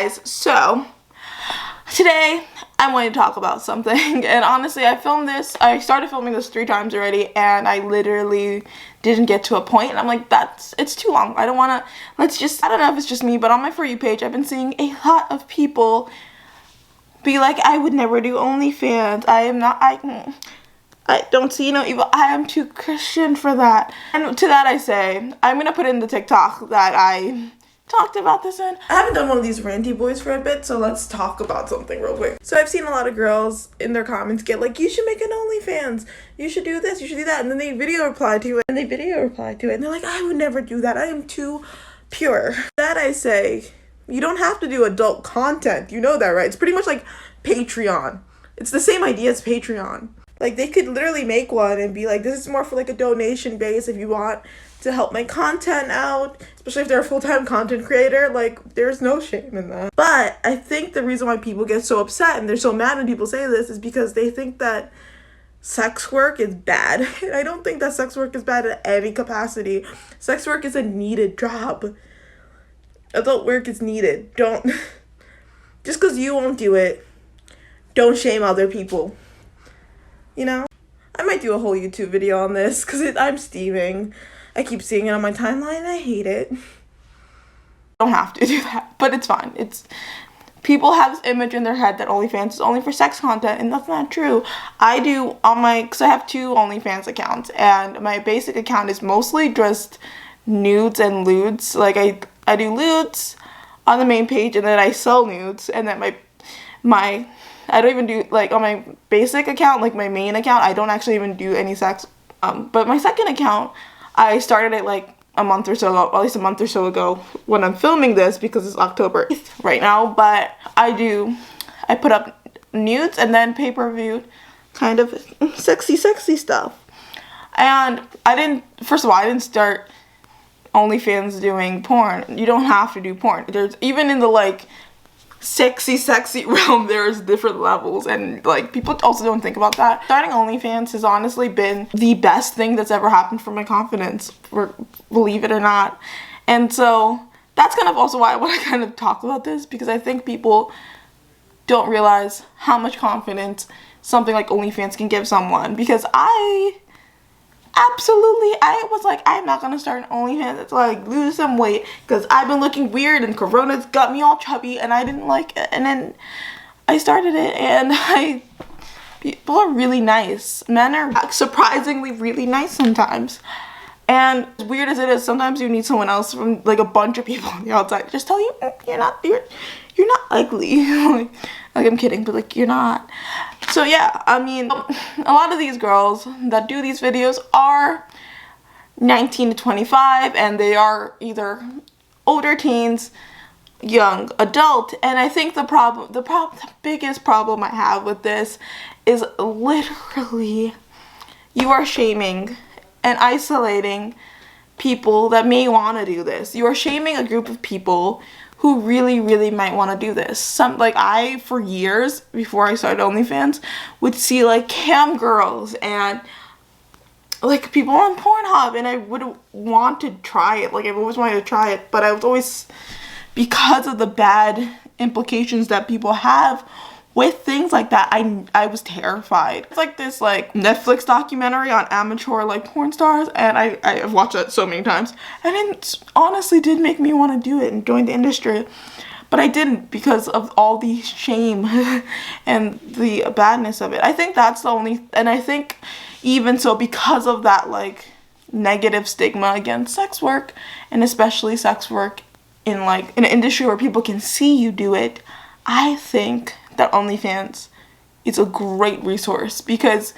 guys, so today I wanted to talk about something, and honestly I started filming this 3 times already, and I literally didn't get to a point, and I'm like, it's too long. I don't know if it's just me, but on my For You page I've been seeing a lot of people be like, I would never do OnlyFans. I don't see no evil. I am too Christian for that. And to that I say, I'm gonna put in the TikTok that I talked about this in. I haven't done one of these ranty boys for a bit, so let's talk about something real quick. So I've seen a lot of girls in their comments get like, you should make an OnlyFans, you should do this, you should do that, and then they video reply to it, and they're like, I would never do that, I am too pure. That I say, you don't have to do adult content, you know that, right? It's pretty much like Patreon. It's the same idea as Patreon. Like, they could literally make one and be like, this is more for like a donation base if you want to help my content out, especially if they're a full-time content creator. Like, there's no shame in that. But I think the reason why people get so upset and they're so mad when people say this is because they think that sex work is bad. And I don't think that sex work is bad in any capacity. Sex work is a needed job. Adult work is needed. Don't, just because you won't do it, don't shame other people. You know? I might do a whole YouTube video on this because I'm steaming. I keep seeing it on my timeline and I hate it. Don't have to do that, but it's fine. People have this image in their head that OnlyFans is only for sex content, and that's not true. I do because I have 2 OnlyFans accounts, and my basic account is mostly just nudes and lewds. Like, I do lewds on the main page, and then I sell nudes, and then I don't even do, like, on my basic account, like my main account, I don't actually even do any sex. But my second account, I started it like a month or so ago, at least a month or so ago when I'm filming this, because it's October 8th right now. But I put up nudes and then pay-per-view kind of sexy stuff. And I didn't start OnlyFans doing porn. You don't have to do porn. There's, even in the like sexy realm, there's different levels, and like, people also don't think about that. Starting OnlyFans has honestly been the best thing that's ever happened for my confidence, believe it or not. And so that's kind of also why I want to kind of talk about this, because I think people don't realize how much confidence something like OnlyFans can give someone. Because I was like, I'm not gonna start an OnlyFans until I lose some weight, because I've been looking weird and Corona's got me all chubby and I didn't like it. And then I started it, and people are really nice. Men are surprisingly really nice sometimes. And as weird as it is, sometimes you need someone else from like a bunch of people on the outside just tell you, you're not ugly. like I'm kidding, but like, you're not. So yeah, I mean, a lot of these girls that do these videos are 19 to 25, and they are either older teens, young adult. And I think the biggest problem I have with this is literally you are shaming and isolating people that may want to do this. You are shaming a group of people who really might want to do this. I, for years before I started OnlyFans, would see like cam girls and like people on Pornhub, and I would want to try it. Like, I've always wanted to try it, but I was always, because of the bad implications that people have with things like that, I was terrified. It's like this like Netflix documentary on amateur like porn stars, and I've watched that so many times, and it honestly did make me want to do it and join the industry, but I didn't, because of all the shame and the badness of it. I think that's the only, and I think even so, because of that like negative stigma against sex work, and especially sex work in like an industry where people can see you do it, I think that OnlyFans is a great resource. Because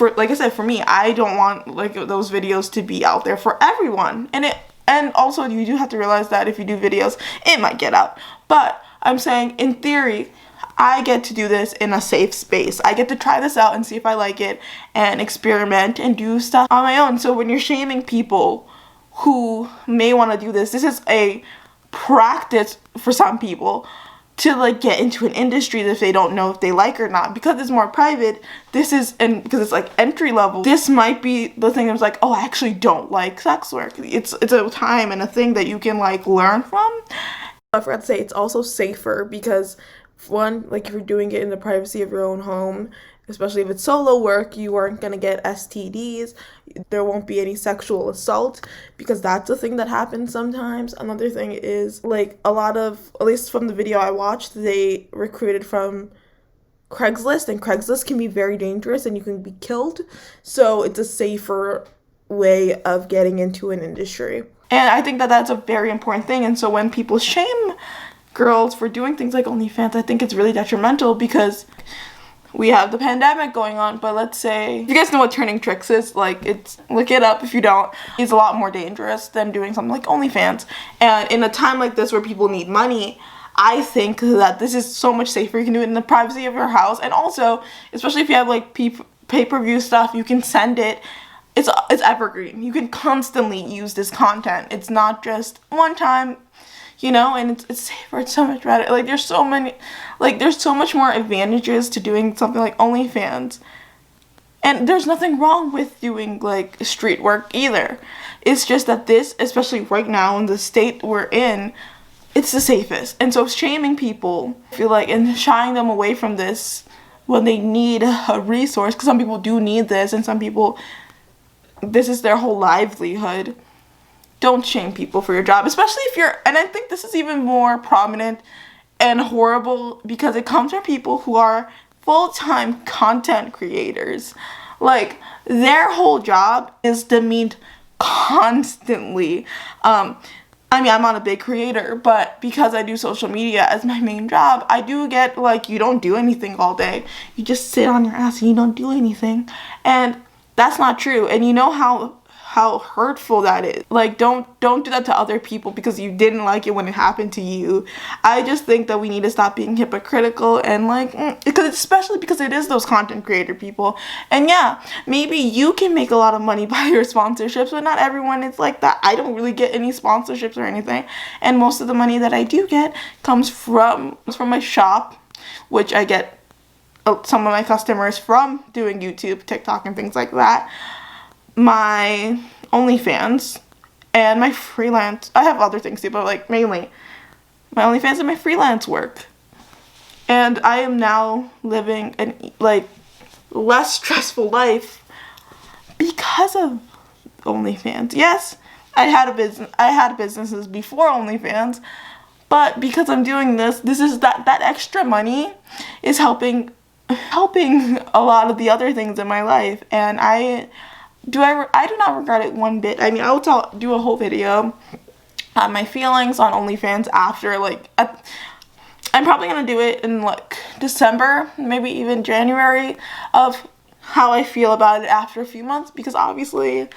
like I said, for me, I don't want like those videos to be out there for everyone. And also you do have to realize that if you do videos, it might get out. But I'm saying, in theory, I get to do this in a safe space. I get to try this out and see if I like it and experiment and do stuff on my own. So when you're shaming people who may want to do this is a practice for some people to like get into an industry that if they don't know if they like or not, because it's more private. Because it's like entry level, this might be the thing that's like, oh, I actually don't like sex work. It's a time and a thing that you can like learn from. I forgot to say, it's also safer because, one, like if you're doing it in the privacy of your own home, especially if it's solo work, you aren't gonna get STDs. There won't be any sexual assault because that's a thing that happens sometimes. Another thing is, like, a lot of, at least from the video I watched, they recruited from Craigslist, and Craigslist can be very dangerous and you can be killed. So it's a safer way of getting into an industry. And I think that that's a very important thing. And so when people shame girls for doing things like OnlyFans, I think it's really detrimental because we have the pandemic going on. But let's say, if you guys know what turning tricks is, like, it's, look it up if you don't. It's a lot more dangerous than doing something like OnlyFans. And in a time like this where people need money, I think that this is so much safer. You can do it in the privacy of your house. And also, especially if you have like pay-per-view stuff, you can send it. It's evergreen. You can constantly use this content. It's not just one time, you know, and it's safer. It's so much better. Like, there's so much more advantages to doing something like OnlyFans. And there's nothing wrong with doing like street work either. It's just that this, especially right now in the state we're in, it's the safest. And so shaming people, I feel like, and shying them away from this when they need a resource, because some people do need this, and some people, this is their whole livelihood. Don't shame people for your job, especially if you're, and I think this is even more prominent and horrible because it comes from people who are full-time content creators. Like, their whole job is demeaned constantly. I mean, I'm not a big creator, but because I do social media as my main job, I do get, like, you don't do anything all day. You just sit on your ass and you don't do anything. And that's not true. And you know how hurtful that is. Like, don't do that to other people because you didn't like it when it happened to you. I just think that we need to stop being hypocritical and, like, especially because it is those content creator people. And yeah, maybe you can make a lot of money by your sponsorships, but not everyone is like that. I don't really get any sponsorships or anything, and most of the money that I do get comes from my shop, which I get some of my customers from doing YouTube, TikTok, and things like that. My OnlyFans and my freelance. I have other things too, but like mainly my OnlyFans and my freelance work. And I am now living an like less stressful life because of OnlyFans. Yes, I had businesses before OnlyFans, but because I'm doing this is that extra money is helping a lot of the other things in my life, and I do not regret it one bit. I mean, I will do a whole video on my feelings on OnlyFans after, like, I'm probably going to do it in, like, December, maybe even January, of how I feel about it after a few months, because obviously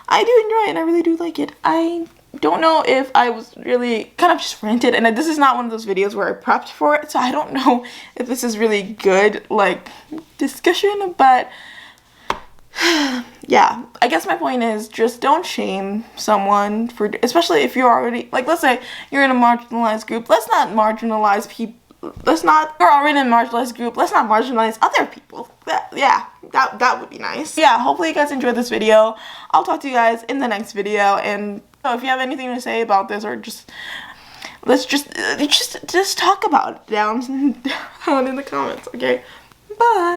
I do enjoy it and I really do like it. I don't know if I was really kind of just ranted, and this is not one of those videos where I prepped for it, so I don't know if this is really good, like, discussion, but yeah, I guess my point is just don't shame someone for, especially if you're already, like, let's say you're in a marginalized group. Let's not marginalize people. You're already in a marginalized group. Let's not marginalize other people. That would be nice. Yeah, hopefully you guys enjoyed this video. I'll talk to you guys in the next video. And so if you have anything to say about this, or let's just talk about it down in the comments, okay? Bye.